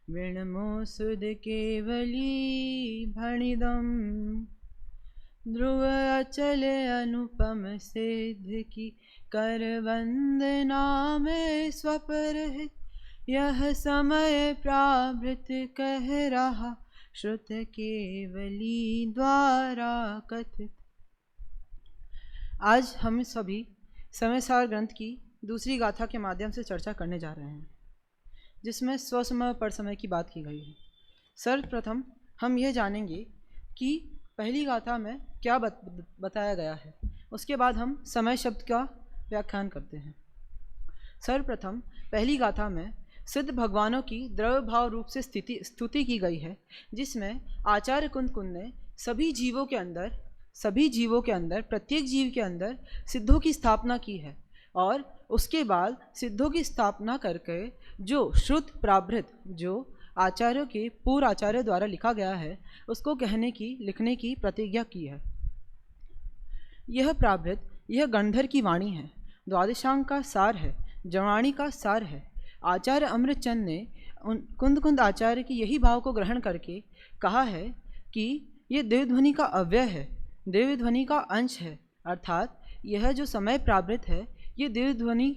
विणमोसुद केवली भणिदम ध्रुव अचल अनुपम सिद्ध की कर वंदना में स्वपरहित यह समय प्रावृत कह रहा श्रुत केवली द्वारा कथित। आज हम सभी समयसार ग्रंथ की दूसरी गाथा के माध्यम से चर्चा करने जा रहे हैं, जिसमें स्वसमय पर समय की बात की गई है। सर्वप्रथम हम यह जानेंगे कि पहली गाथा में क्या बताया गया है, उसके बाद हम समय शब्द का व्याख्यान करते हैं। सर्वप्रथम पहली गाथा में सिद्ध भगवानों की द्रव्य भाव रूप से स्तुति की गई है, जिसमें आचार्य कुंद ने सभी जीवों के अंदर प्रत्येक जीव के अंदर सिद्धों की स्थापना की है, और उसके बाद सिद्धों की स्थापना करके जो श्रुत प्राभृत, जो आचार्यों के पूर्व आचार्यों द्वारा लिखा गया है, उसको लिखने की प्रतिज्ञा की है। यह प्राभृत, यह गंधर की वाणी है, द्वादशांग का सार है, जवाणी का सार है। आचार्य अमृतचंद ने कुंद आचार्य की यही भाव को ग्रहण करके कहा है कि ये देवध्वनि का अव्यय है, देवध्वनि का अंश है, अर्थात यह जो समय प्रावृत है ये देवध्वनि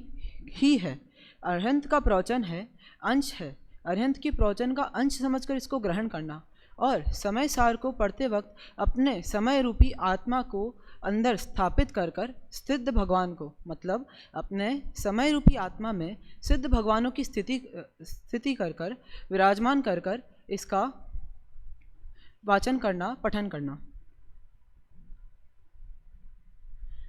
ही है, अरहंत का प्रवचन है, अंश है। अरहंत के प्रवचन का अंश समझकर इसको ग्रहण करना और समय सार को पढ़ते वक्त अपने समय रूपी आत्मा को अंदर स्थापित कर सिद्ध भगवान को, मतलब अपने समय रूपी आत्मा में सिद्ध भगवानों की स्थिति कर विराजमान कर इसका वाचन करना, पठन करना।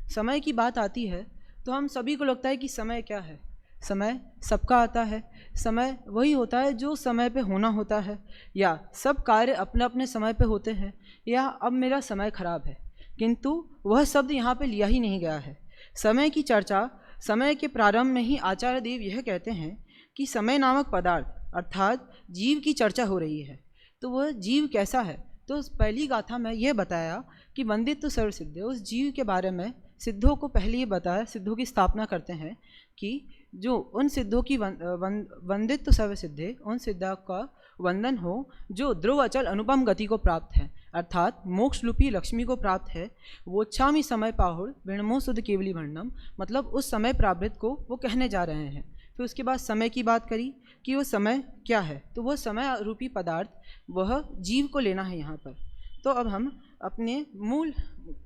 समय की बात आती है तो हम सभी को लगता है कि समय क्या है। समय सबका आता है। समय वही होता है जो समय पे होना होता है, या सब कार्य अपने अपने समय पे होते हैं, या अब मेरा समय खराब है। किंतु वह शब्द यहाँ पे लिया ही नहीं गया है। समय की चर्चा समय के प्रारंभ में ही आचार्य देव यह कहते हैं कि समय नामक पदार्थ अर्थात जीव की चर्चा हो रही है। तो वह जीव कैसा है, तो पहली गाथा में यह बताया कि वंदित तो सर्वसिद्ध, उस जीव के बारे में सिद्धों को पहले ये बताया, सिद्धों की स्थापना करते हैं कि जो उन सिद्धों की वंदित तो सर्वसिद्धे, उन सिद्धों का वंदन हो जो ध्रुव अचल अनुपम गति को प्राप्त है, अर्थात मोक्ष रूपी लक्ष्मी को प्राप्त है। वो छामी समय पाहुल विणमो सुध केवली वर्णम, मतलब उस समय प्रावृत को वो कहने जा रहे हैं। फिर उसके बाद समय की बात करी कि वो समय क्या है, तो वह समय रूपी पदार्थ वह जीव को लेना है यहाँ पर। तो अब हम अपने मूल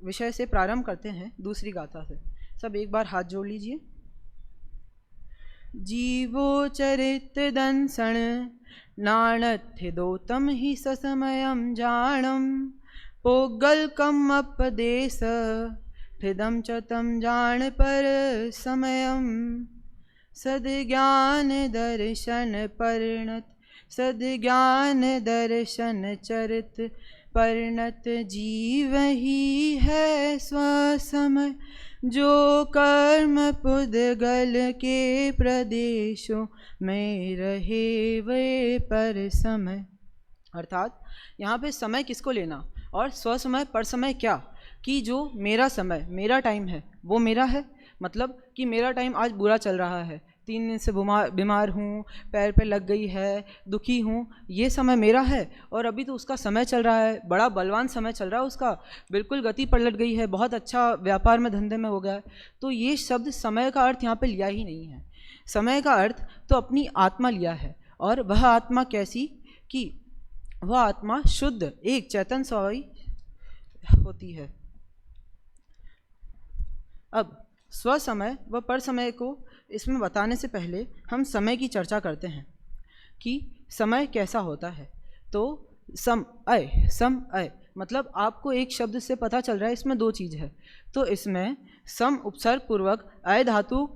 विषय से प्रारंभ करते हैं दूसरी गाथा से। सब एक बार हाथ जोड़ लीजिए। जीवो चरित दंसण नाणथ्य दोतम ही ससमयम जानम पोगल कम अपदेश हृदम च तम जान पर समयम सद्ज्ञान दर्शन परिणत, सद्ज्ञान दर्शन चरित परिणत जीव ही है स्वसमय, जो कर्म पुद्गल के प्रदेशों में रहे वे पर समय। अर्थात यहाँ पे समय किसको लेना और स्वसमय पर समय क्या, कि जो मेरा समय, मेरा टाइम है वो मेरा है, मतलब कि मेरा टाइम आज बुरा चल रहा है, 3 दिन से बीमार हूँ, पैर पे लग गई है, दुखी हूँ, ये समय मेरा है। और अभी तो उसका समय चल रहा है, बड़ा बलवान समय चल रहा है उसका, बिल्कुल गति पलट गई है, बहुत अच्छा व्यापार में धंधे में हो गया है। तो ये शब्द समय का अर्थ यहाँ पे लिया ही नहीं है। समय का अर्थ तो अपनी आत्मा लिया है, और वह आत्मा कैसी, कि वह आत्मा शुद्ध एक चैतन्य स्वभाव होती है। अब स्वसमय व पर समय को इसमें बताने से पहले हम समय की चर्चा करते हैं कि समय कैसा होता है। तो सम अय मतलब आपको एक शब्द से पता चल रहा है इसमें 2 चीज़ है। तो इसमें सम उपसर्ग पूर्वक अय धातु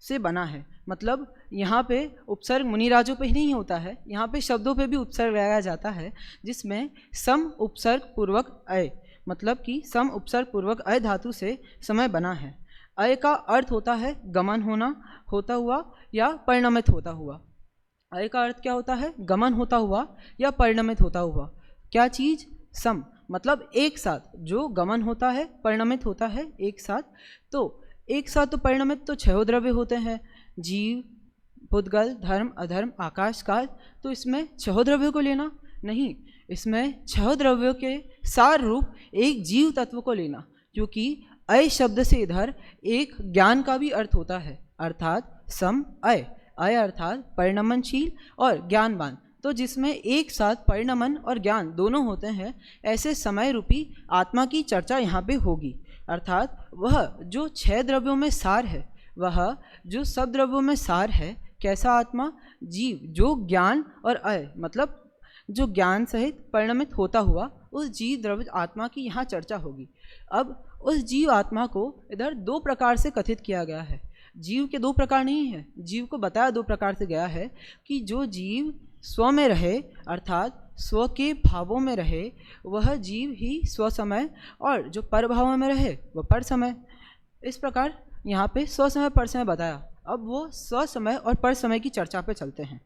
से बना है, मतलब यहाँ पे उपसर्ग मुनिराजों पे ही नहीं होता है, यहाँ पे शब्दों पे भी उपसर्ग लगाया जाता है, जिसमें सम उपसर्ग पूर्वक अय, मतलब कि सम उपसर्ग पूर्वक अय धातु से समय बना है। अय का अर्थ होता है गमन होना, होता हुआ या परिणमित होता हुआ। अय का अर्थ क्या होता है, गमन होता हुआ या परिणमित होता हुआ। क्या चीज़, सम, मतलब एक साथ, जो गमन होता है परिणमित होता है एक साथ। तो एक साथ तो परिणमित तो 6 द्रव्य होते हैं, जीव, पुद्गल, धर्म, अधर्म, आकाश, काल, तो इसमें 6 द्रव्यों को लेना नहीं, इसमें 6 द्रव्यों के सार रूप एक जीव तत्व को लेना, क्योंकि अय शब्द से इधर एक ज्ञान का भी अर्थ होता है, अर्थात सम अय, अय अर्थात परिणमनशील और ज्ञानवान, तो जिसमें एक साथ परिणमन और ज्ञान दोनों होते हैं, ऐसे समय रूपी आत्मा की चर्चा यहाँ पे होगी। अर्थात वह जो 6 द्रव्यों में सार है, वह जो सब द्रव्यों में सार है, कैसा आत्मा? जीव, जो ज्ञान और अय मतलब जो ज्ञान सहित परिणमित होता हुआ उस जीव द्रव्य आत्मा की यहाँ चर्चा होगी। अब उस जीव आत्मा को इधर 2 प्रकार से कथित किया गया है। जीव के 2 प्रकार नहीं है, जीव को बताया 2 प्रकार से गया है कि जो जीव स्व में रहे अर्थात स्व के भावों में रहे वह जीव ही स्व समय, और जो पर भावों में रहे वह पर समय। इस प्रकार यहाँ पे स्व समय पर समय बताया। अब वो स्व समय और पर समय की चर्चा पे चलते हैं।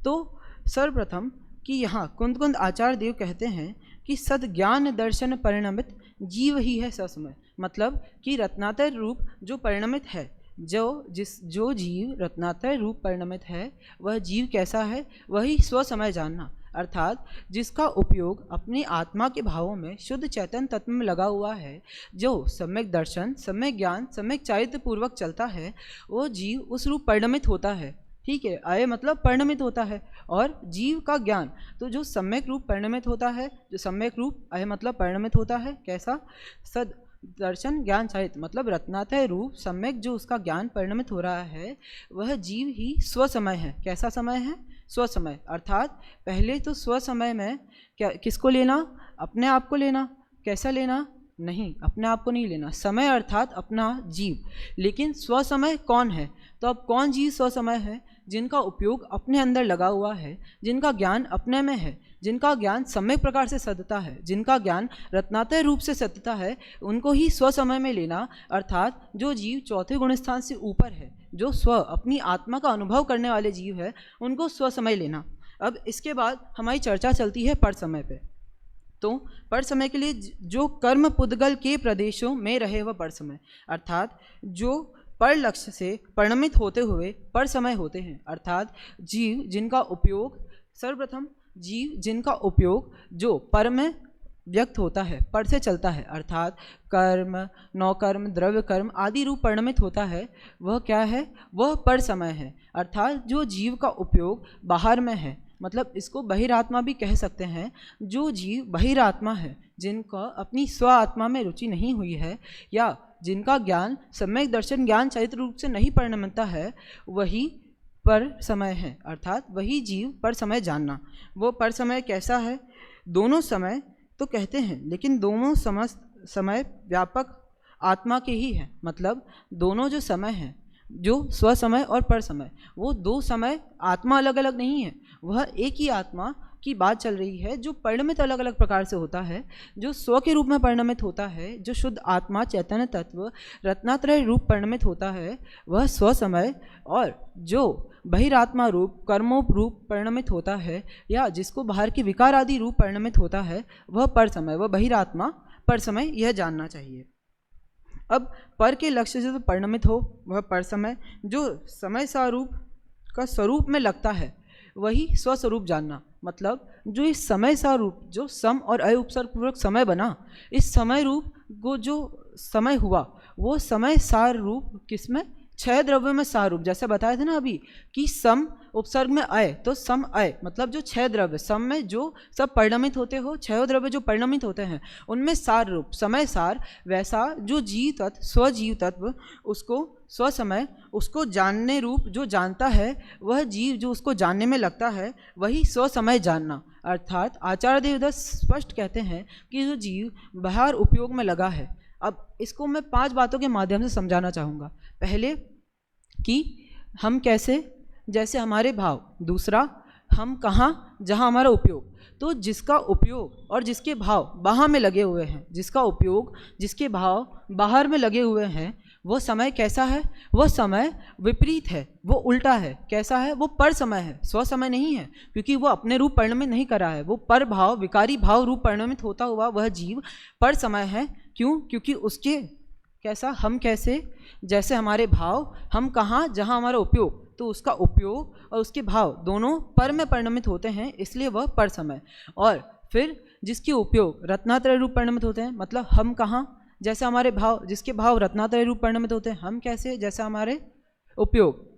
तो सर्वप्रथम कि यहाँ कुंद आचार्य देव कहते हैं कि सद्ज्ञान दर्शन परिणमित जीव ही है ससमय, मतलब कि रत्नात्रय रूप जो परिणमित है, जो जीव रत्नात्रय रूप परिणमित है वह जीव कैसा है, वही स्व समय जानना, अर्थात जिसका उपयोग अपनी आत्मा के भावों में शुद्ध चैतन्य तत्व में लगा हुआ है, जो सम्यक दर्शन, सम्यक ज्ञान, सम्यक चारित्र पूर्वक चलता है, वो जीव उस रूप परिणमित होता है। ठीक है, अय मतलब परिणमित होता है, और जीव का ज्ञान, तो जो सम्यक रूप परिणमित होता है, जो सम्यक रूप अय मतलब परिणमित होता है, कैसा? सद दर्शन ज्ञान साहित्य मतलब रत्नात्रय रूप सम्यक जो उसका ज्ञान परिणमित हो रहा है, वह जीव ही स्व समय है। कैसा समय है? स्व समय, अर्थात पहले तो स्व समय में क्या किसको लेना? अपने आप को लेना। कैसा लेना? नहीं, अपने आप को नहीं लेना, समय अर्थात अपना जीव। लेकिन स्व समय कौन है? तो अब कौन जीव स्व समय है? जिनका उपयोग अपने अंदर लगा हुआ है, जिनका ज्ञान अपने में है, जिनका ज्ञान सम्यक प्रकार से सत्यता है, जिनका ज्ञान रत्नात्रय रूप से सत्यता है, उनको ही स्व समय में लेना। अर्थात जो जीव चौथे गुण स्थान से ऊपर है, जो स्व अपनी आत्मा का अनुभव करने वाले जीव है, उनको स्व समय लेना। अब इसके बाद हमारी चर्चा चलती है पर समय पे। तो पर समय के लिए जो कर्म पुद्गल के प्रदेशों में रहे वह पर समय, अर्थात जो पर लक्ष्य से परिणमित होते हुए पर समय होते हैं, अर्थात जीव जिनका उपयोग, सर्वप्रथम जीव जिनका उपयोग जो पर में व्यक्त होता है, पर से चलता है, अर्थात कर्म, नौकर्म, द्रव्य कर्म आदि रूप परिणमित होता है, वह क्या है? वह पर समय है। अर्थात जो जीव का उपयोग बाहर में है, मतलब इसको बहिरात्मा भी कह सकते हैं। जो जीव बहिरात्मा है, जिनका अपनी स्व आत्मा में रुचि नहीं हुई है, या जिनका ज्ञान सम्यक दर्शन ज्ञान चरित्र रूप से नहीं परिणमता है, वही पर समय है, अर्थात वही जीव पर समय जानना। वो पर समय कैसा है? दोनों समय तो कहते हैं, लेकिन दोनों समय व्यापक आत्मा के ही है, मतलब दोनों जो समय हैं, जो स्व समय और पर समय, वो 2 समय आत्मा अलग अलग नहीं है, वह एक ही आत्मा की बात चल रही है, जो परिणमित अलग अलग प्रकार से होता है। जो स्व के रूप में परिणमित होता है, जो शुद्ध आत्मा चैतन्य तत्व रत्नात्रय रूप परिणमित होता है, वह स्व समय, और जो बहिरात्मा रूप कर्मों रूप परिणमित होता है, या जिसको बाहर के विकार आदि रूप परिणमित होता है, वह पर समय, वह बहिरात्मा पर समय, यह जानना चाहिए। अब पर के लक्ष्य से तो परिणमित हो वह पर समय, जो समय सारूप का स्वरूप में लगता है वही स्वस्वरूप जानना, मतलब जो इस समय सारूप जो सम और अय उपसर्ग पूर्वक समय बना, इस समय रूप को जो समय हुआ, वो समय सार रूप किसमें? 6 द्रव्यों में सार रूप। जैसे बताए थे ना अभी कि सम उपसर्ग में अय, तो सम अय मतलब जो 6 द्रव्य सम में जो सब परिणमित होते हो, 6 द्रव्य जो परिणमित होते हैं उनमें सार रूप समय सार, वैसा जो जीव तत्व स्वजीव तत्व उसको स्व समय, उसको जानने रूप जो जानता है, वह जीव जो उसको जानने में लगता है, वही स्व समय जानना। अर्थात आचार्य देवदत्त स्पष्ट कहते हैं कि जो जीव बाहर उपयोग में लगा है, अब इसको मैं 5 बातों के माध्यम से समझाना चाहूँगा। पहले कि हम कैसे, जैसे हमारे भाव, दूसरा हम कहाँ, जहाँ हमारा उपयोग, तो जिसका उपयोग और जिसके भाव बाहर में लगे हुए हैं, जिसका उपयोग जिसके भाव बाहर में लगे हुए हैं, वो समय कैसा है? वह समय विपरीत है, वो उल्टा है। कैसा है? वो पर समय है, स्व समय नहीं है, क्योंकि वो अपने रूप परिणमित नहीं कर रहा है, वो पर भाव विकारी भाव रूप परिणमित होता हुआ वह जीव पर समय है। क्यों? क्योंकि उसके कैसा, हम कैसे, जैसे हमारे भाव, हम कहाँ, जहाँ हमारा उपयोग, तो उसका उपयोग और उसके भाव दोनों पर में परिणमित होते हैं, इसलिए वह पर समय। और फिर जिसके उपयोग रत्नात्रय रूप परिणमित होते हैं, मतलब हम कहाँ, जैसे हमारे भाव, जिसके भाव रत्नात्रय रूप परिणमित होते हैं, हम कैसे, जैसे हमारे उपयोग,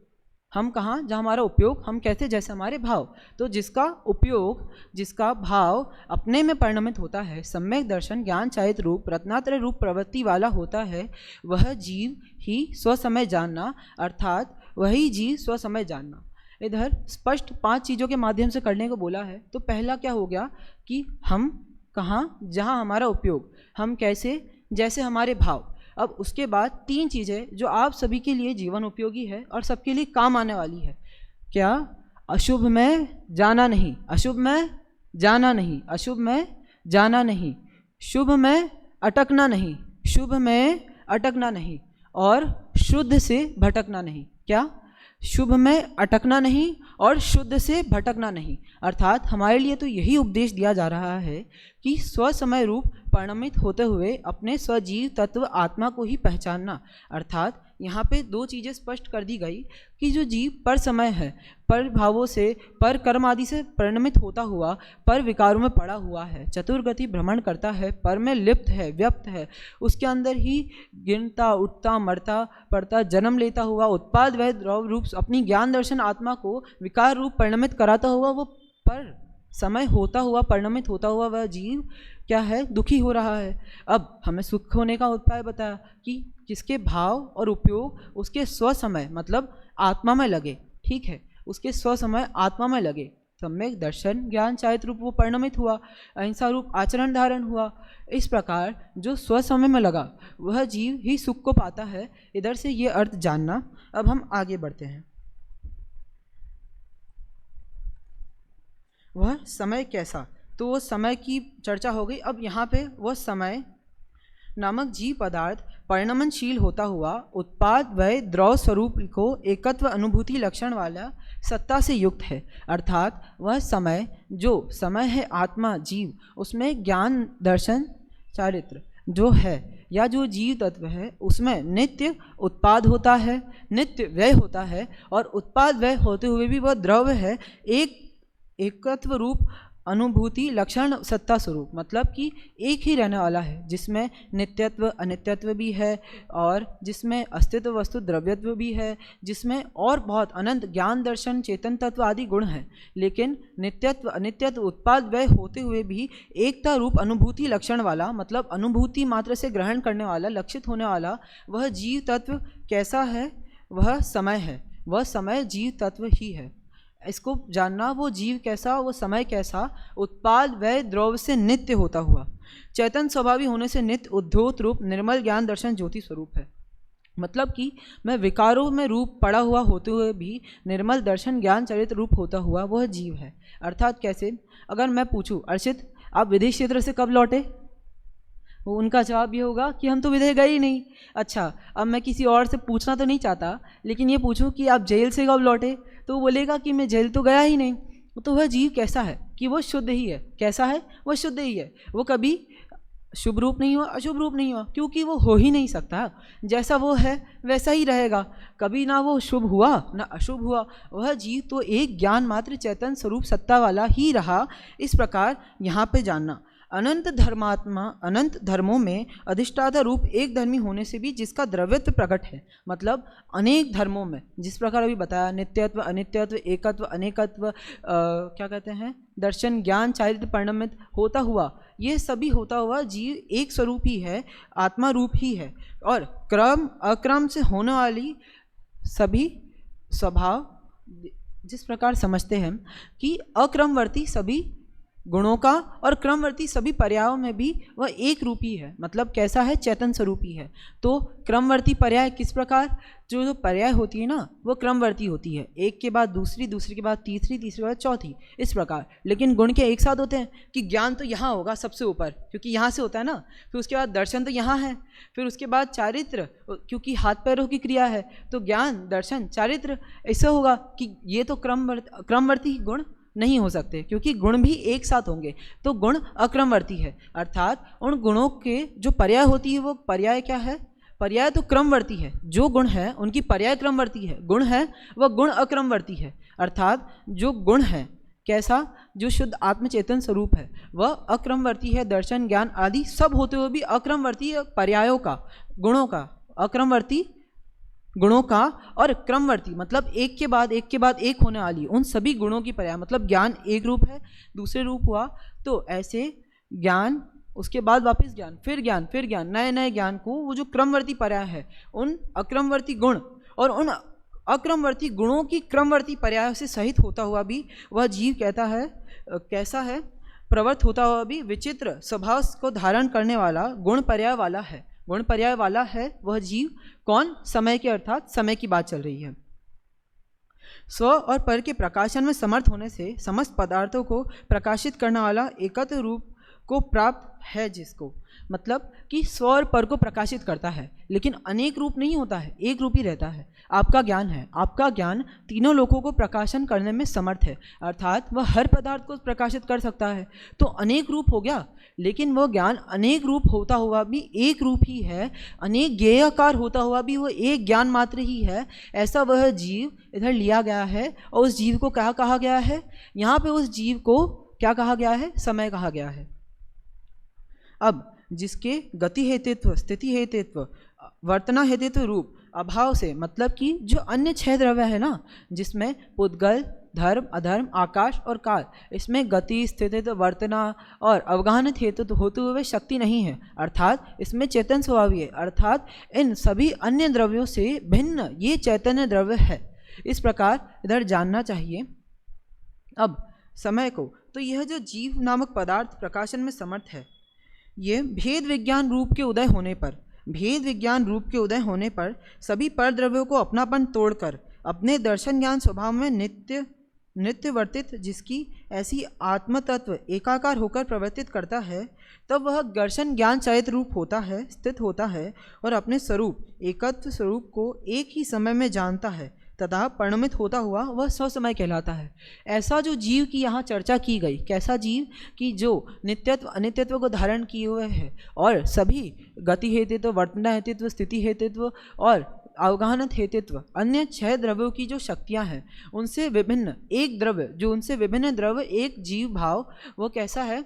हम कहाँ, जहाँ हमारा उपयोग, हम कैसे, जैसे हमारे भाव। तो जिसका उपयोग, जिसका भाव अपने में परिणमित होता है, सम्यक दर्शन ज्ञान चालित रूप रत्नात्रय रूप प्रवृत्ति वाला होता है, वह जीव ही स्वसमय जानना, अर्थात वही जीव स्वसमय जानना। इधर स्पष्ट 5 चीज़ों के माध्यम से करने को बोला है। तो पहला क्या हो गया कि हम कहाँ, जहाँ हमारा उपयोग, हम कैसे, जैसे हमारे भाव। अब उसके बाद 3 चीज़ें जो आप सभी के लिए जीवन उपयोगी है और सबके लिए काम आने वाली है। क्या? अशुभ में जाना नहीं, अशुभ में जाना नहीं, अशुभ में जाना नहीं, शुभ में अटकना नहीं, शुभ में अटकना नहीं, और शुद्ध से भटकना नहीं। क्या? शुभ में अटकना नहीं और शुद्ध से भटकना नहीं। अर्थात हमारे लिए तो यही उपदेश दिया जा रहा है कि स्वसमय रूप परिणमित होते हुए अपने स्वजीव तत्व आत्मा को ही पहचानना। अर्थात यहाँ पे 2 चीज़ें स्पष्ट कर दी गई कि जो जीव पर समय है, पर भावों से, पर कर्म आदि से परिणमित होता हुआ, पर विकारों में पड़ा हुआ है, चतुर्गति भ्रमण करता है, पर में लिप्त है, व्यक्त है, उसके अंदर ही गिनता, उठता, मरता, पड़ता, जन्म लेता हुआ, उत्पाद वह द्रव रूप अपनी ज्ञान दर्शन आत्मा को विकार रूप परिणमित कराता हुआ, वो पर समय होता हुआ, परिणमित होता हुआ वह जीव क्या है, दुखी हो रहा है। अब हमें सुख होने का उपाय बताया कि जिसके भाव और उपयोग उसके स्वसमय मतलब आत्मा में लगे, ठीक है, उसके स्वसमय आत्मा में लगे, सम्यक दर्शन ज्ञान चालित रूप वो परिणमित हुआ, अहिंसा रूप आचरण धारण हुआ। इस प्रकार जो स्वसमय में लगा वह जीव ही सुख को पाता है। इधर से ये अर्थ जानना। अब हम आगे बढ़ते हैं। वह समय कैसा, तो वो समय की चर्चा हो गई। अब यहाँ पे वह समय नामक जीव पदार्थ परिणमनशील होता हुआ उत्पाद वह द्रव स्वरूप को एकत्व अनुभूति लक्षण वाला सत्ता से युक्त है। अर्थात वह समय, जो समय है आत्मा जीव, उसमें ज्ञान दर्शन चारित्र जो है या जो जीव तत्व है उसमें नित्य उत्पाद होता है, नित्य व्यय होता है, और उत्पाद व्यय होते हुए भी वह द्रव्य है, एक एकत्व रूप अनुभूति लक्षण सत्ता स्वरूप, मतलब कि एक ही रहने वाला है, जिसमें नित्यत्व अनित्यत्व भी है, और जिसमें अस्तित्व वस्तु द्रव्यत्व भी है, जिसमें और बहुत अनंत ज्ञान दर्शन चेतन तत्व आदि गुण हैं। लेकिन नित्यत्व अनित्यत्व उत्पाद व्यय होते हुए भी एकता रूप अनुभूति लक्षण वाला, मतलब अनुभूति मात्र से ग्रहण करने वाला, लक्षित होने वाला वह जीव तत्व कैसा है? वह समय है। वह समय जीव तत्व ही है। इसको जानना, वो जीव कैसा, वो समय कैसा, उत्पाद वह द्रव्य से नित्य होता हुआ, चैतन्य स्वभावी होने से नित्य उद्योत रूप निर्मल ज्ञान दर्शन ज्योति स्वरूप है। मतलब कि मैं विकारों में रूप पड़ा हुआ होते हुए भी निर्मल दर्शन ज्ञान चरित्र रूप होता हुआ वह जीव है। अर्थात कैसे? अगर मैं पूछूं, अर्षित आप विदेश क्षेत्र से कब लौटे? वो उनका जवाब ये होगा कि हम तो विदेश गए ही नहीं। अच्छा, अब मैं किसी और से पूछना तो नहीं चाहता, लेकिन ये पूछूं कि आप जेल से कब लौटे, तो वो बोलेगा कि मैं जेल तो गया ही नहीं। तो वह जीव कैसा है कि वो शुद्ध ही है। कैसा है? वह शुद्ध ही है। वो कभी शुभ रूप नहीं हुआ, अशुभ रूप नहीं हुआ, क्योंकि वो हो ही नहीं सकता। जैसा वो है वैसा ही रहेगा, कभी ना वो शुभ हुआ ना अशुभ हुआ। वह जीव तो एक ज्ञान मात्र चैतन्य स्वरूप सत्ता वाला ही रहा। इस प्रकार यहाँ पे जानना, अनंत धर्मात्मा अनंत धर्मों में अधिष्ठाता रूप एक धर्मी होने से भी जिसका द्रव्यत्व प्रकट है, मतलब अनेक धर्मों में, जिस प्रकार अभी बताया, नित्यत्व अनित्यत्व एकत्व अनेकत्व, क्या कहते हैं, दर्शन ज्ञान चारित्र परिणमित होता हुआ, ये सभी होता हुआ जीव एक स्वरूप ही है, आत्मा रूप ही है। और क्रम अक्रम से होने वाली सभी स्वभाव, जिस प्रकार समझते हैं कि अक्रमवर्ती सभी गुणों का और क्रमवर्ती सभी पर्यायों में भी वह एक रूपी है, मतलब कैसा है? चैतन्य स्वरूपी है। तो क्रमवर्ती पर्याय किस प्रकार, जो पर्याय होती है ना वो क्रमवर्ती होती है, एक के बाद दूसरी, दूसरी के बाद तीसरी, तीसरी के बाद चौथी, इस प्रकार। लेकिन गुण के एक साथ होते हैं कि ज्ञान तो यहाँ होगा सबसे ऊपर, क्योंकि यहाँ से होता है ना, फिर उसके बाद दर्शन तो यहाँ है, फिर उसके बाद चारित्र, क्योंकि हाथ पैरों की क्रिया है, तो ज्ञान दर्शन चारित्र ऐसा होगा कि ये तो क्रमवर्ती गुण नहीं हो सकते, क्योंकि गुण भी एक साथ होंगे, तो गुण अक्रमवर्ती है। अर्थात उन गुणों के जो पर्याय होती है वो पर्याय क्या है? पर्याय तो क्रमवर्ती है, जो गुण है उनकी पर्याय क्रमवर्ती है, गुण है वह गुण अक्रमवर्ती है। अर्थात जो गुण है कैसा, जो शुद्ध आत्मचेतन स्वरूप है वह अक्रमवर्ती है, दर्शन ज्ञान आदि सब होते हुए भी अक्रमवर्ती पर्यायों का, गुणों का, अक्रमवर्ती गुणों का और क्रमवर्ती मतलब एक के बाद एक के बाद एक होने वाली उन सभी गुणों की पर्याय। मतलब ज्ञान एक रूप है, दूसरे रूप हुआ, तो ऐसे ज्ञान, उसके बाद वापस ज्ञान, फिर ज्ञान, फिर ज्ञान, नए नए ज्ञान को वो जो क्रमवर्ती पर्याय है उन अक्रमवर्ती गुण और उन अक्रमवर्ती गुणों की क्रमवर्ती पर्याय से सहित होता हुआ भी वह जीव कहता है कैसा है, प्रवृत्त होता हुआ भी विचित्र स्वभाव को धारण करने वाला गुण पर्याय वाला है। गुण पर्याय वाला है वह जीव कौन, समय के, अर्थात समय की बात चल रही है। स्व और पर के प्रकाशन में समर्थ होने से समस्त पदार्थों को प्रकाशित करने वाला एकत्र रूप को प्राप्त है, जिसको मतलब कि स्व और पर को प्रकाशित करता है, लेकिन अनेक रूप नहीं होता है, एक रूप ही रहता है। आपका ज्ञान है, आपका ज्ञान तीनों लोकों को प्रकाशन करने में समर्थ है, अर्थात वह हर पदार्थ को प्रकाशित कर सकता है, तो अनेक रूप हो गया। लेकिन वह ज्ञान अनेक रूप होता हुआ भी एक रूप ही है, अनेक ज्ञेयाकार होता हुआ भी वह एक ज्ञान मात्र ही है, ऐसा वह जीव इधर लिया गया है। और उस जीव को क्या कहा गया है, यहाँ पे उस जीव को क्या कहा गया है, समय कहा गया है। अब जिसके गति हेतुत्व, स्थिति हेतुत्व, वर्तना हेतुत्व रूप अभाव से, मतलब कि जो अन्य 6 द्रव्य है ना, जिसमें पुद्गल, धर्म, अधर्म, आकाश और काल, इसमें गति, स्थितित्व, वर्तना और अवगाहनित हेतु होते हुए शक्ति नहीं है, अर्थात इसमें चेतन स्वभाव है, अर्थात इन सभी अन्य द्रव्यों से भिन्न ये चैतन्य द्रव्य है। इस प्रकार इधर जानना चाहिए अब समय को। तो यह जो जीव नामक पदार्थ प्रकाशन में समर्थ है, ये भेद विज्ञान रूप के उदय होने पर, भेद विज्ञान रूप के उदय होने पर सभी पर द्रव्यों को अपनापन तोड़कर अपने दर्शन ज्ञान स्वभाव में नित्य वर्तित, जिसकी ऐसी आत्मतत्व एकाकार होकर प्रवर्तित करता है, तब वह दर्शन ज्ञान चैत रूप होता है, स्थित होता है और अपने स्वरूप एकत्व स्वरूप को एक ही समय में जानता है तथा परिणमित होता हुआ वह स्वसमय कहलाता है। ऐसा जो जीव की यहाँ चर्चा की गई, कैसा जीव कि जो नित्यत्व अनित्यत्व को धारण किए हुए है और सभी गति हेतुत्व, वर्तना हेतुत्व, स्थिति हेतुत्व और अवगाहनत हेतुत्व, अन्य 6 द्रव्यों की जो शक्तियाँ हैं उनसे विभिन्न एक द्रव्य, जो उनसे विभिन्न द्रव्य एक जीव भाव, वो कैसा है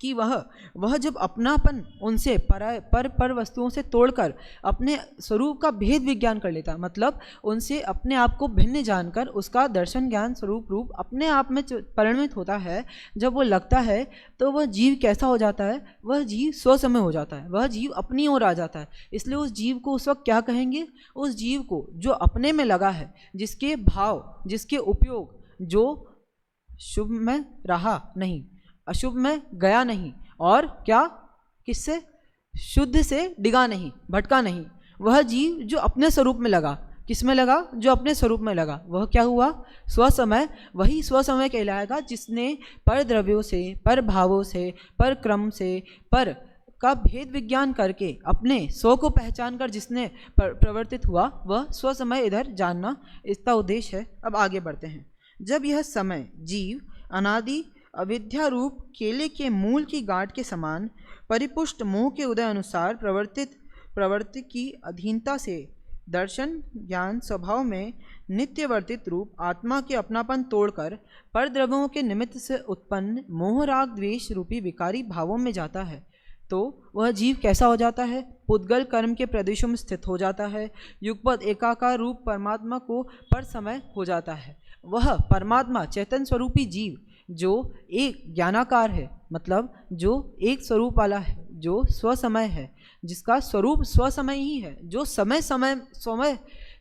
कि वह जब अपनापन उनसे पर वस्तुओं से तोड़कर अपने स्वरूप का भेद विज्ञान कर लेता, मतलब उनसे अपने आप को भिन्न जानकर उसका दर्शन ज्ञान स्वरूप रूप अपने आप में परिणमित होता है, जब वो लगता है तो वह जीव कैसा हो जाता है, वह जीव स्वसमय हो जाता है, वह जीव अपनी ओर आ जाता है। इसलिए उस जीव को उस वक्त क्या कहेंगे, उस जीव को जो अपने में लगा है, जिसके भाव, जिसके उपयोग, जो शुभ में रहा नहीं, अशुभ में गया नहीं, और क्या किससे, शुद्ध से डिगा नहीं, भटका नहीं, वह जीव जो अपने स्वरूप में लगा, किस में लगा, जो अपने स्वरूप में लगा, वह क्या हुआ, स्वसमय। वही स्वसमय कहलाएगा जिसने पर द्रव्यों से, पर भावों से, पर क्रम से, पर का भेद विज्ञान करके अपने स्व को पहचान कर जिसने प्रवर्तित हुआ, वह स्वसमय इधर जानना इसका उद्देश्य है। अब आगे बढ़ते हैं। जब यह समय जीव अनादि अविद्या रूप केले के मूल की गांठ के समान परिपुष्ट मोह के उदय अनुसार प्रवृत्ति की अधीनता से दर्शन ज्ञान स्वभाव में नित्यवर्तित रूप आत्मा के अपनापन तोड़कर पर द्रव्यों के निमित्त से उत्पन्न मोह राग द्वेष रूपी विकारी भावों में जाता है, तो वह जीव कैसा हो जाता है, पुद्गल कर्म के प्रदेशों में स्थित हो जाता है, युगपद एकाकार रूप परमात्मा को पर समय हो जाता है। वह परमात्मा चैतन्य स्वरूपी जीव जो एक ज्ञानाकार है, मतलब जो एक स्वरूप वाला है, जो स्वसमय है, जिसका स्वरूप स्वसमय ही है, जो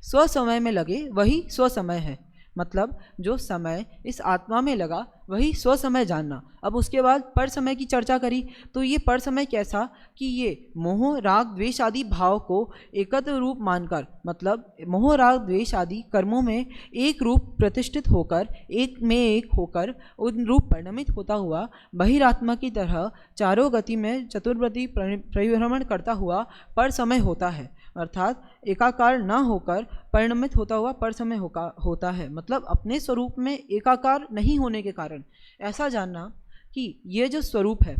स्वसमय में लगे वही स्वसमय है, मतलब जो समय इस आत्मा में लगा वही स्वसमय जानना। अब उसके बाद पर समय की चर्चा करी, तो ये पर समय कैसा कि ये मोह राग द्वेष आदि भाव को एकत्र रूप मानकर, मतलब मोह राग द्वेष आदि कर्मों में एक रूप प्रतिष्ठित होकर, एक में एक होकर उन रूप परिणमित होता हुआ बहिरात्मा की तरह चारों गति में चतुर्वृत्ति परिभ्रमण करता हुआ पर समय होता है, अर्थात एकाकार न होकर परिणमित होता हुआ पर समय होता है, मतलब अपने स्वरूप में एकाकार नहीं होने के कारण। ऐसा जानना कि ये जो स्वरूप है,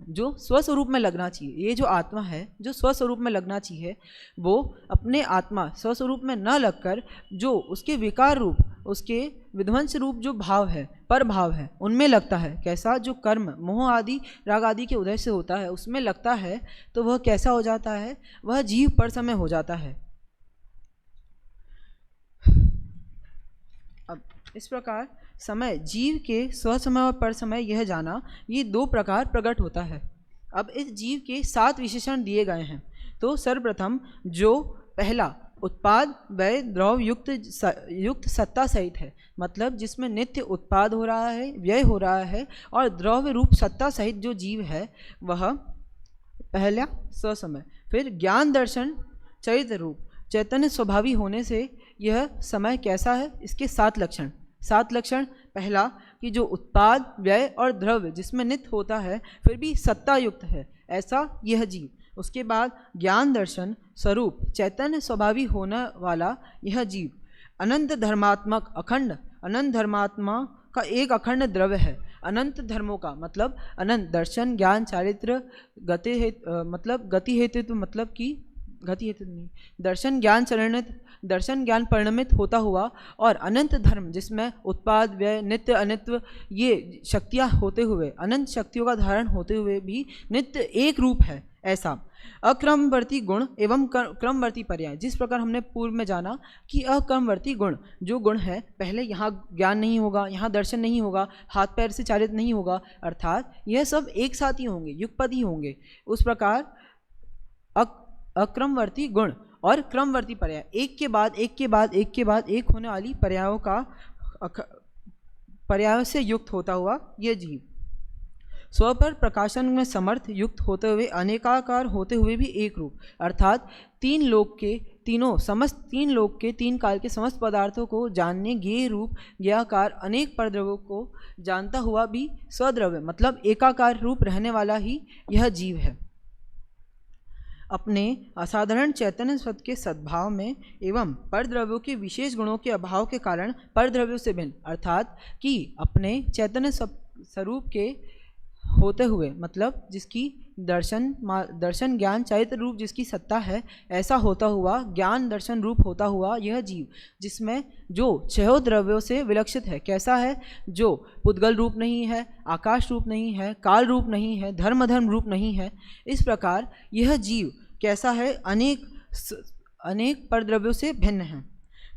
जो स्वस्वरूप में लगना चाहिए, ये जो आत्मा है जो स्वस्वरूप में लगना चाहिए, वो अपने आत्मा स्वस्वरूप में न लगकर जो उसके विकार रूप, उसके विध्वंस रूप जो भाव है, पर भाव है, उनमें लगता है। कैसा? जो कर्म मोह आदि राग आदि के उदय से होता है उसमें लगता है, तो वह कैसा हो जाता है? वह जीव पर समय हो जाता है। अब इस प्रकार समय, जीव के स्वसमय और पर समय यह जाना, ये दो प्रकार प्रकट होता है। अब इस जीव के 7 विशेषण दिए गए हैं। तो सर्वप्रथम जो पहला उत्पाद व्यय द्रव युक्त सत्ता सहित है, मतलब जिसमें नित्य उत्पाद हो रहा है, व्यय हो रहा है और द्रव्य रूप सत्ता सहित जो जीव है, वह पहला स्वसमय। फिर ज्ञान दर्शन चरित्र रूप चैतन्य स्वभावी होने से यह समय कैसा है? इसके 7 लक्षण। 7 लक्षण, पहला कि जो उत्पाद व्यय और द्रव्य जिसमें नित्य होता है फिर भी सत्ता युक्त है, ऐसा यह जीव। उसके बाद ज्ञान दर्शन स्वरूप चैतन्य स्वभावी होने वाला यह जीव अनंत धर्मात्मक अखंड, अनंत धर्मात्मा का एक अखंड द्रव्य है। अनंत धर्मों का मतलब अनंत दर्शन ज्ञान चारित्र गति हेतु, मतलब गति हेतु, मतलब कि गति हेतु नहीं, दर्शन ज्ञान चरणित, दर्शन ज्ञान परिणमित होता हुआ, और अनंत धर्म जिसमें उत्पाद व्यय नित्य अनित्व ये शक्तियाँ होते हुए, अनंत शक्तियों का धारण होते हुए भी नित्य एक रूप है, ऐसा। अक्रमवर्ती गुण एवं क्रमवर्ती पर्याय, जिस प्रकार हमने पूर्व में जाना कि अक्रमवर्ती गुण, जो गुण है पहले यहाँ ज्ञान नहीं होगा, यहाँ दर्शन नहीं होगा, हाथ पैर से चालित नहीं होगा, अर्थात यह सब एक साथ ही होंगे, युगपद ही होंगे। उस प्रकार अक्रमवर्ती गुण और क्रमवर्ती पर्याय, एक के बाद एक के बाद एक के बाद एक होने वाली पर्यायों का पर्यायों से युक्त होता हुआ यह जीव स्व पर प्रकाशन में समर्थ युक्त होते हुए अनेकाकार होते हुए भी एक रूप, अर्थात तीन लोक के तीनों समस्त, तीन लोक के तीन काल के समस्त पदार्थों को जानने ज्ञेय रूप ज्ञाकार अनेक परद्रव्यों को जानता हुआ भी स्वद्रव्य मतलब एकाकार रूप रहने वाला ही यह जीव है। अपने असाधारण चैतन्य सत्य के सद्भाव में एवं परद्रव्यों के विशेष गुणों के अभाव के कारण परद्रव्यों से भिन्न, अर्थात कि अपने चैतन्य स्वरूप के होते हुए, मतलब जिसकी दर्शन ज्ञान चैतन्य रूप जिसकी सत्ता है, ऐसा होता हुआ ज्ञान दर्शन रूप होता हुआ यह जीव, जिसमें जो छह द्रव्यों से विलक्षित है, कैसा है? जो पुद्गल रूप नहीं है, आकाश रूप नहीं है, काल रूप नहीं है, धर्म रूप नहीं है। इस प्रकार यह जीव कैसा है? अनेक परद्रव्यों से भिन्न है।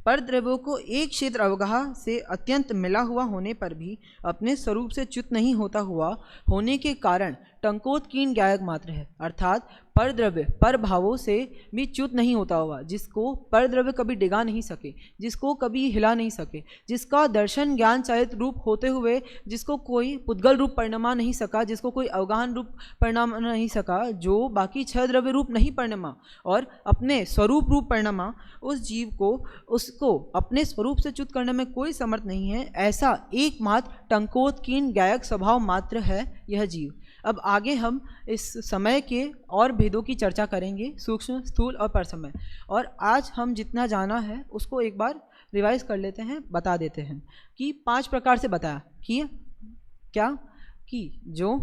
परद्रव्यों को एक क्षेत्र अवगाह से अत्यंत मिला हुआ होने पर भी अपने स्वरूप से च्युत नहीं होता हुआ होने के कारण टंकोत्कीर्ण ज्ञायक मात्र है, अर्थात परद्रव्य पर भावों से भी च्युत नहीं होता हुआ, जिसको परद्रव्य कभी डिगा नहीं सके, जिसको कभी हिला नहीं सके, जिसका दर्शन ज्ञान चालित रूप होते हुए जिसको कोई पुद्गल रूप परिणमा नहीं सका, जिसको कोई अवगाहन रूप परिणाम नहीं सका, जो बाकी छह द्रव्य रूप नहीं परिणमा और अपने स्वरूप रूप परिणमा, उस जीव को उसको अपने स्वरूप से च्युत करने में कोई समर्थ नहीं है। ऐसा एकमात्र टंकोत्कीर्ण ज्ञायक स्वभाव मात्र है यह जीव। अब आगे हम इस समय के और भेदों की चर्चा करेंगे, सूक्ष्म स्थूल और परसमय। और आज हम जितना जाना है उसको एक बार रिवाइज कर लेते हैं, बता देते हैं कि 5 प्रकार से बताया कि क्या कि जो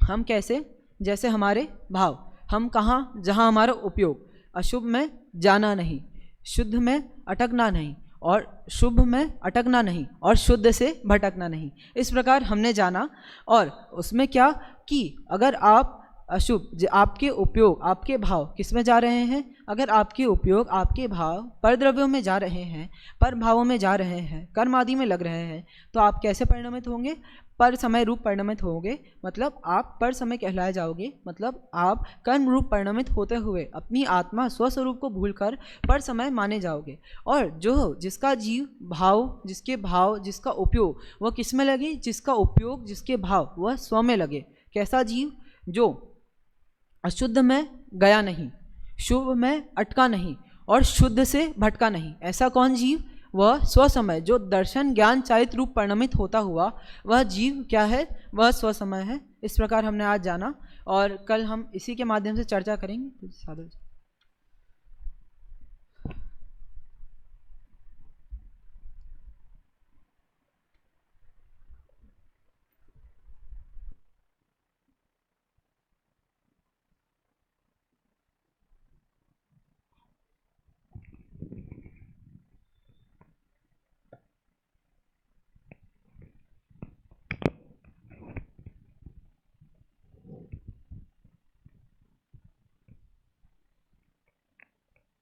हम कैसे, जैसे हमारे भाव, हम कहाँ, जहाँ हमारा उपयोग, अशुभ में जाना नहीं, शुद्ध में अटकना नहीं और शुभ में अटकना नहीं और शुद्ध से भटकना नहीं, इस प्रकार हमने जाना। और उसमें क्या कि अगर आप अशुभ, आपके उपयोग आपके भाव किस में जा रहे हैं, अगर आपके उपयोग आपके भाव परद्रव्यों में जा रहे हैं, पर भावों में जा रहे हैं, कर्म आदि में लग रहे हैं, तो आप कैसे परिणमित होंगे? पर समय रूप परिणमित होंगे, मतलब आप पर समय कहलाए जाओगे, मतलब आप कर्म रूप परिणमित होते हुए अपनी आत्मा स्वस्वरूप को भूलकर पर समय माने जाओगे। और जो जिसका जीव भाव, जिसके भाव जिसका उपयोग वह किस में लगे, जिसका उपयोग जिसके भाव वह स्व में लगे, कैसा जीव? जो अशुद्ध में गया नहीं, शुभ में अटका नहीं और शुद्ध से भटका नहीं, ऐसा कौन जीव? वह स्वसमय, जो दर्शन ज्ञान चालित रूप परिणमित होता हुआ वह जीव क्या है? वह स्वसमय है। इस प्रकार हमने आज जाना और कल हम इसी के माध्यम से चर्चा करेंगे।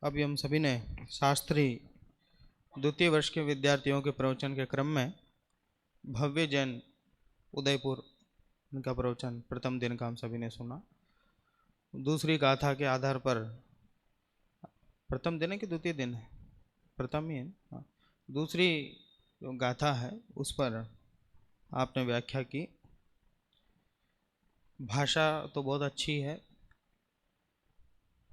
अभी हम सभी ने शास्त्री द्वितीय वर्ष के विद्यार्थियों के प्रवचन के क्रम में भव्य जैन उदयपुर उनका प्रवचन प्रथम दिन का हम सभी ने सुना। दूसरी गाथा के आधार पर, प्रथम दिन है कि द्वितीय दिन है? प्रथम ही है। हाँ, दूसरी जो गाथा है उस पर आपने व्याख्या की। भाषा तो बहुत अच्छी है,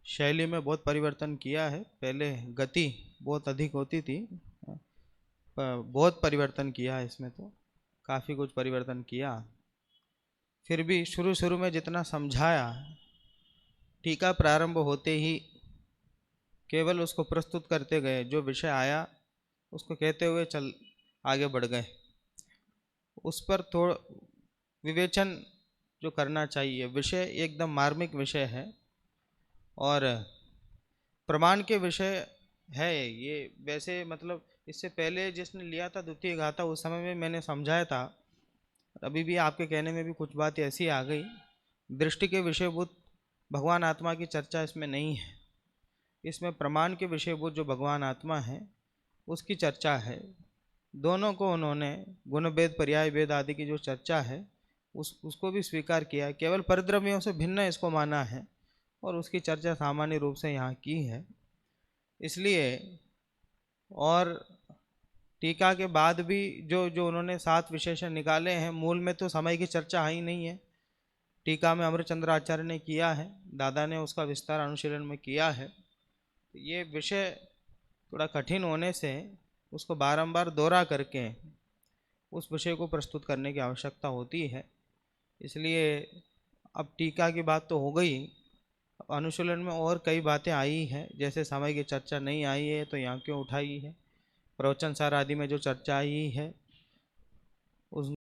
शैली में बहुत परिवर्तन किया है। पहले गति बहुत अधिक होती थी, बहुत परिवर्तन किया है इसमें, तो काफ़ी कुछ परिवर्तन किया। फिर भी शुरू शुरू में जितना समझाया, टीका प्रारंभ होते ही केवल उसको प्रस्तुत करते गए, जो विषय आया उसको कहते हुए चल आगे बढ़ गए। उस पर थोड़ा विवेचन जो करना चाहिए, विषय एकदम मार्मिक विषय है और प्रमाण के विषय है ये। वैसे मतलब इससे पहले जिसने लिया था द्वितीय गाथा, उस समय में मैंने समझाया था, अभी भी आपके कहने में भी कुछ बात ऐसी आ गई। दृष्टि के विषयभूत भगवान आत्मा की चर्चा इसमें नहीं है, इसमें प्रमाण के विषयभूत जो भगवान आत्मा है उसकी चर्चा है। दोनों को उन्होंने गुण भेद पर्याय भेद आदि की जो चर्चा है उसको भी स्वीकार किया है, केवल परिद्रव्यों से भिन्न इसको माना है और उसकी चर्चा सामान्य रूप से यहाँ की है। इसलिए और टीका के बाद भी जो जो उन्होंने 7 विशेषण निकाले हैं, मूल में तो समय की चर्चा ही नहीं है। टीका में अमृतचंद्र आचार्य ने किया है, दादा ने उसका विस्तार अनुशीलन में किया है। तो ये विषय थोड़ा कठिन होने से उसको बारंबार दोहरा करके उस विषय को प्रस्तुत करने की आवश्यकता होती है। इसलिए अब टीका की बात तो हो गई, अनुशीलन में और कई बातें आई हैं, जैसे समय की चर्चा नहीं आई है तो यहाँ क्यों उठाई है, प्रवचन सार आदि में जो चर्चा आई है उस